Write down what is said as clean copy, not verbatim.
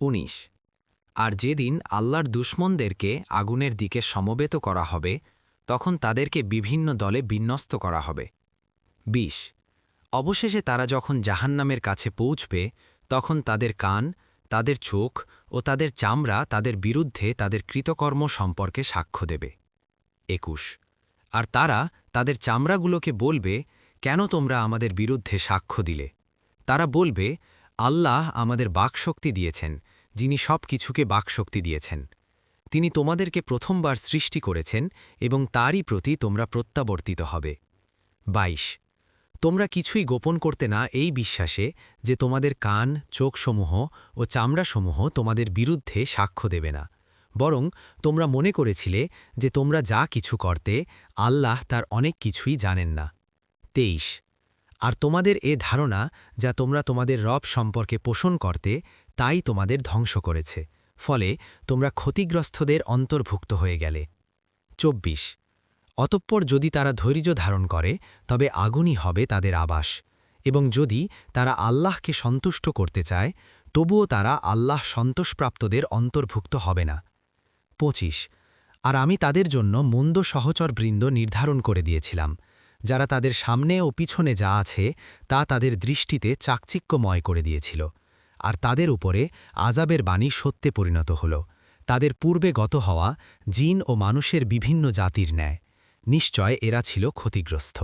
১৯ আর যেদিন আল্লাহর দুশমনদেরকে আগুনের দিকে সমবেত করা হবে তখন তাদেরকে বিভিন্ন দলে বিন্যস্ত করা হবে। ২০ অবশেষে তারা যখন জাহান্নামের কাছে পৌঁছবে তখন তাদের কান, তাদের চোখ ও তাদের চামড়া তাদের বিরুদ্ধে তাদের কৃতকর্ম সম্পর্কে সাক্ষ্য দেবে। ২১ আর তারা তাদের চামড়াগুলোকে বলবে, কেন তোমরা আমাদের বিরুদ্ধে সাক্ষ্য দিলে? তারা বলবে, আল্লাহ আমাদের বাকশক্তি দিয়েছেন, যিনি সব কিছুকে বাকশক্তি দিয়েছেন। তিনি তোমাদেরকে প্রথমবার সৃষ্টি করেছেন এবং তারই প্রতি তোমরা প্রত্যাবর্তিত হবে। ২২ তোমরা কিছুই গোপন করতে না এই বিশ্বাসে যে তোমাদের কান, চোখসমূহ ও চামড়াসমূহ তোমাদের বিরুদ্ধে সাক্ষ্য দেবে না, বরং তোমরা মনে করেছিলে যে তোমরা যা কিছু করতে আল্লাহ তার অনেক কিছুই জানেন না। ২৩ আর তোমাদের এ ধারণা যা তোমরা তোমাদের রব সম্পর্কে পোষণ করতে তাই তোমাদের ধ্বংস করেছে, ফলে তোমরা ক্ষতিগ্রস্তদের অন্তর্ভুক্ত হয়ে গেলে। ২৪ অতঃপর যদি তারা ধৈর্য ধারণ করে তবে আগুনই হবে তাদের আবাস, এবং যদি তারা আল্লাহকে সন্তুষ্ট করতে চায় তবুও তারা আল্লাহ সন্তোষপ্রাপ্তদের অন্তর্ভুক্ত হবে না। ২৫ আর আমি তাদের জন্য মন্দ সহচর বৃন্দ নির্ধারণ করে দিয়েছিলাম, যারা তাদের সামনে ও পিছনে যা আছে তা তাদের দৃষ্টিতে চাকচিক্যময় করে দিয়েছিল, আর তাদের উপরে আযাবের বাণী সত্যে পরিণত হল, তাদের পূর্বে গত হওয়া জিন ও মানুষের বিভিন্ন জাতির ন্যায়। নিশ্চয় এরা ছিল ক্ষতিগ্রস্ত।